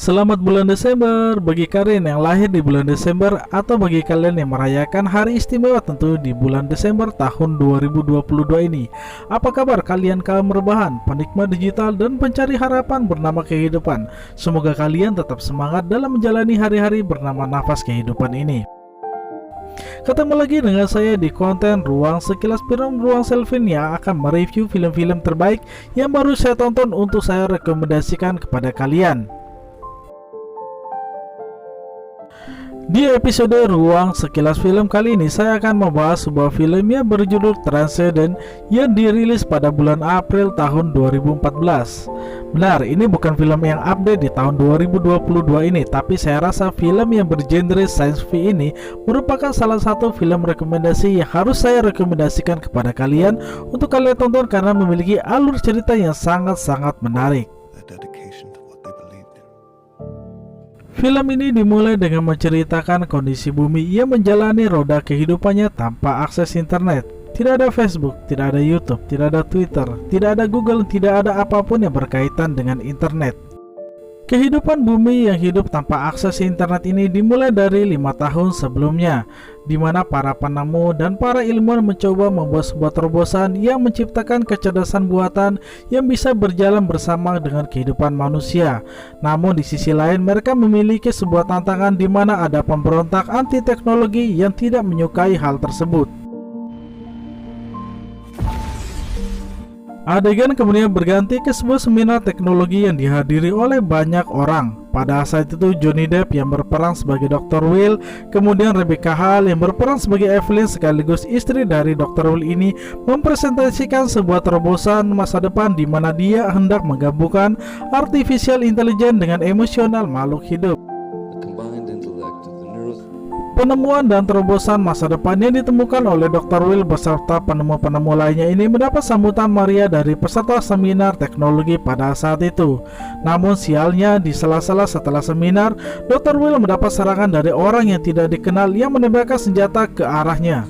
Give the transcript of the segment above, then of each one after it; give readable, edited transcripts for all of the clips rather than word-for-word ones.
Selamat bulan Desember bagi kalian yang lahir di bulan Desember atau bagi kalian yang merayakan hari istimewa tentu di bulan Desember tahun 2022 ini. Apa kabar kalian kaum rebahan, penikmat digital dan pencari harapan bernama kehidupan? Semoga kalian tetap semangat dalam menjalani hari-hari bernama nafas kehidupan ini. Ketemu lagi dengan saya di konten Ruang Sekilas Film Ruang Selvin yang akan mereview film-film terbaik yang baru saya tonton untuk saya rekomendasikan kepada kalian. Di episode Ruang Sekilas Film kali ini saya akan membahas sebuah film yang berjudul Transcendent yang dirilis pada bulan April tahun 2014. Benar, ini bukan film yang update di tahun 2022 ini, tapi saya rasa film yang bergenre science fiction ini merupakan salah satu film rekomendasi yang harus saya rekomendasikan kepada kalian untuk kalian tonton karena memiliki alur cerita yang sangat-sangat menarik. Film ini dimulai dengan menceritakan kondisi bumi yang menjalani roda kehidupannya tanpa akses internet. Tidak ada Facebook, tidak ada YouTube, tidak ada Twitter, tidak ada Google, tidak ada apapun yang berkaitan dengan internet. Kehidupan bumi yang hidup tanpa akses internet ini dimulai dari 5 tahun sebelumnya, di mana para penemu dan para ilmuwan mencoba membuat sebuah terobosan yang menciptakan kecerdasan buatan yang bisa berjalan bersama dengan kehidupan manusia. Namun di sisi lain mereka memiliki sebuah tantangan di mana ada pemberontak anti teknologi yang tidak menyukai hal tersebut. Adegan kemudian berganti ke sebuah seminar teknologi yang dihadiri oleh banyak orang. Pada saat itu Johnny Depp yang berperan sebagai Dr. Will, kemudian Rebecca Hall yang berperan sebagai Evelyn sekaligus istri dari Dr. Will ini mempresentasikan sebuah terobosan masa depan di mana dia hendak menggabungkan artificial intelligence dengan emosional makhluk hidup. Penemuan dan terobosan masa depan yang ditemukan oleh Dr. Will beserta penemu-penemu lainnya ini mendapat sambutan meriah dari peserta seminar teknologi pada saat itu. Namun sialnya di sela-sela setelah seminar, Dr. Will mendapat serangan dari orang yang tidak dikenal yang menembakkan senjata ke arahnya.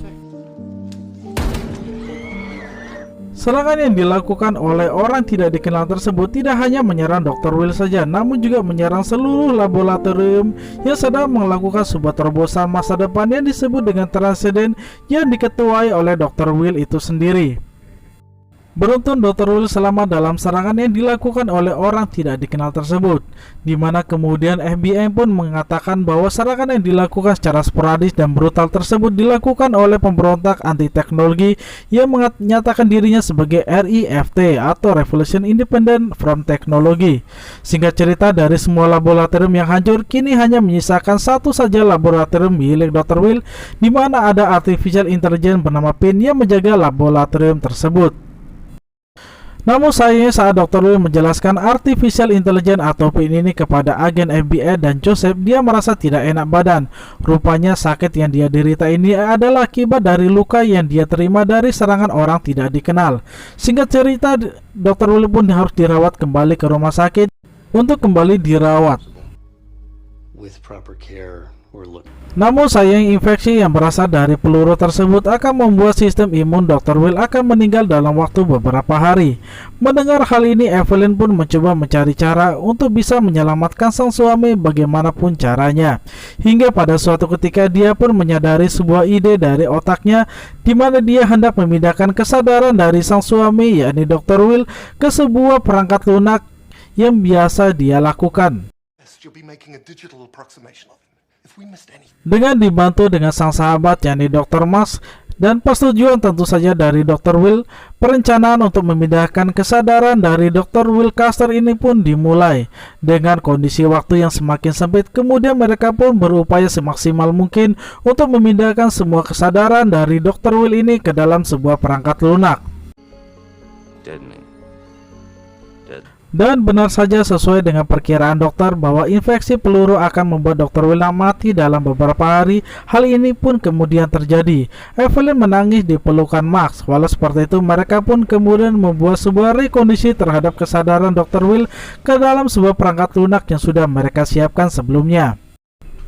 Serangan yang dilakukan oleh orang tidak dikenal tersebut tidak hanya menyerang Dr. Will saja, namun juga menyerang seluruh laboratorium yang sedang melakukan sebuah terobosan masa depan yang disebut dengan Transcendent yang diketuai oleh Dr. Will itu sendiri. Beruntung Dr. Will selamat dalam serangan yang dilakukan oleh orang tidak dikenal tersebut, di mana kemudian FBI pun mengatakan bahwa serangan yang dilakukan secara sporadis dan brutal tersebut dilakukan oleh pemberontak anti teknologi yang menyatakan dirinya sebagai RIFT atau Revolution Independent from Technology. Singkat cerita, dari semua laboratorium yang hancur, kini hanya menyisakan satu saja laboratorium milik Dr. Will, di mana ada artificial intelligence bernama PIN yang menjaga laboratorium tersebut. Namun sayangnya saat Dr. Will menjelaskan artificial intelligence atau PIN ini kepada agen FBI dan Joseph, dia merasa tidak enak badan. Rupanya sakit yang dia derita ini adalah akibat dari luka yang dia terima dari serangan orang tidak dikenal. Singkat cerita, Dr. Will pun harus dirawat kembali ke rumah sakit untuk kembali dirawat. Namun sayang infeksi yang berasal dari peluru tersebut akan membuat sistem imun Dr. Will akan meninggal dalam waktu beberapa hari. Mendengar hal ini, Evelyn pun mencoba mencari cara untuk bisa menyelamatkan sang suami bagaimanapun caranya. Hingga pada suatu ketika dia pun menyadari sebuah ide dari otaknya di mana dia hendak memindahkan kesadaran dari sang suami yakni Dr. Will ke sebuah perangkat lunak yang biasa dia lakukan. Dengan dibantu dengan sang sahabat yakni Dr. Max dan persetujuan tentu saja dari Dr. Will, perencanaan untuk memindahkan kesadaran dari Dr. Will Caster ini pun dimulai. Dengan kondisi waktu yang semakin sempit, kemudian mereka pun berupaya semaksimal mungkin untuk memindahkan semua kesadaran dari Dr. Will ini ke dalam sebuah perangkat lunak. Dan benar saja sesuai dengan perkiraan dokter bahwa infeksi peluru akan membuat Dr. Will mati dalam beberapa hari. Hal ini pun kemudian terjadi. Evelyn menangis di pelukan Max. Walau seperti itu, mereka pun kemudian membuat sebuah rekondisi terhadap kesadaran Dr. Will ke dalam sebuah perangkat lunak yang sudah mereka siapkan sebelumnya.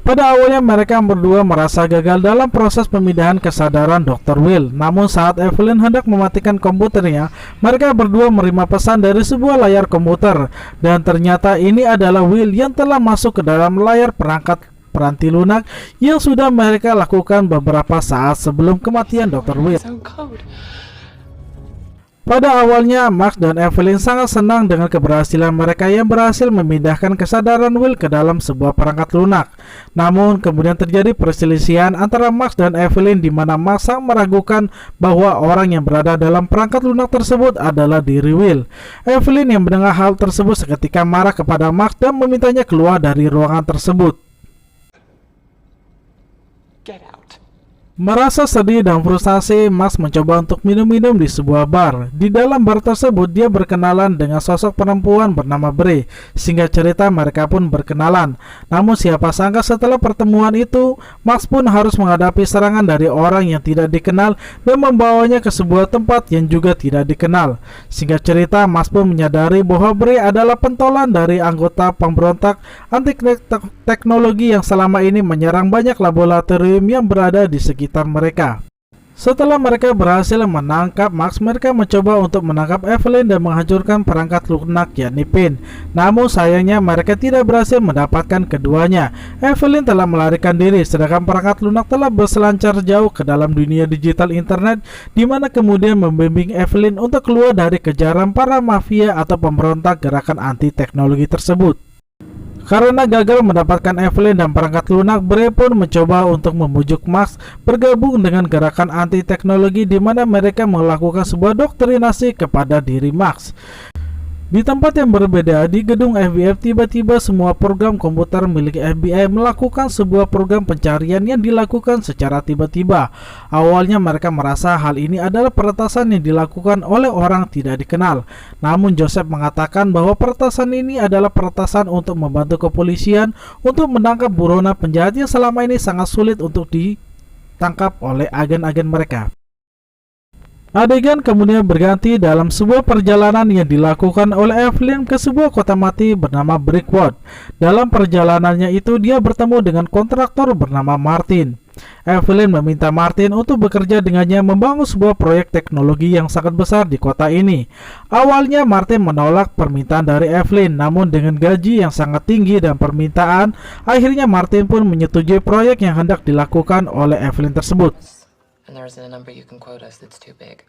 Pada awalnya mereka berdua merasa gagal dalam proses pemindahan kesadaran Dr. Will. Namun saat Evelyn hendak mematikan komputernya, mereka berdua menerima pesan dari sebuah layar komputer. Dan ternyata ini adalah Will yang telah masuk ke dalam layar perangkat peranti lunak yang sudah mereka lakukan beberapa saat sebelum kematian Dr. Will. Pada awalnya, Max dan Evelyn sangat senang dengan keberhasilan mereka yang berhasil memindahkan kesadaran Will ke dalam sebuah perangkat lunak. Namun, kemudian terjadi perselisihan antara Max dan Evelyn di mana Max sangat meragukan bahwa orang yang berada dalam perangkat lunak tersebut adalah diri Will. Evelyn yang mendengar hal tersebut seketika marah kepada Max dan memintanya keluar dari ruangan tersebut. Get out. Merasa sedih dan frustasi, Max mencoba untuk minum-minum di sebuah bar. Di dalam bar tersebut, dia berkenalan dengan sosok perempuan bernama Bray. Singkat cerita, mereka pun berkenalan. Namun siapa sangka setelah pertemuan itu, Max pun harus menghadapi serangan dari orang yang tidak dikenal dan membawanya ke sebuah tempat yang juga tidak dikenal. Singkat cerita, Max pun menyadari bahwa Bray adalah pentolan dari anggota pemberontak anti teknologi yang selama ini menyerang banyak laboratorium yang berada di sekitar mereka. Setelah mereka berhasil menangkap Max, mereka mencoba untuk menangkap Evelyn dan menghancurkan perangkat lunak yakni PIN. Namun sayangnya mereka tidak berhasil mendapatkan keduanya. Evelyn telah melarikan diri, sedangkan perangkat lunak telah berselancar jauh ke dalam dunia digital internet, di mana kemudian membimbing Evelyn untuk keluar dari kejaran para mafia atau pemberontak gerakan anti teknologi tersebut. Karena gagal mendapatkan Evelyn dan perangkat lunak, Bray pun mencoba untuk membujuk Max bergabung dengan gerakan anti teknologi di mana mereka melakukan sebuah doktrinasi kepada diri Max. Di tempat yang berbeda, di gedung FBI, tiba-tiba semua program komputer milik FBI melakukan sebuah program pencarian yang dilakukan secara tiba-tiba. Awalnya mereka merasa hal ini adalah peretasan yang dilakukan oleh orang tidak dikenal. Namun Joseph mengatakan bahwa peretasan ini adalah peretasan untuk membantu kepolisian untuk menangkap buronan penjahat yang selama ini sangat sulit untuk ditangkap oleh agen-agen mereka. Adegan kemudian berganti dalam sebuah perjalanan yang dilakukan oleh Evelyn ke sebuah kota mati bernama Brickwood. Dalam perjalanannya itu dia bertemu dengan kontraktor bernama Martin. Evelyn meminta Martin untuk bekerja dengannya membangun sebuah proyek teknologi yang sangat besar di kota ini. Awalnya Martin menolak permintaan dari Evelyn, namun dengan gaji yang sangat tinggi dan permintaan, akhirnya Martin pun menyetujui proyek yang hendak dilakukan oleh Evelyn tersebut. And there isn't a number you can quote us that's too big.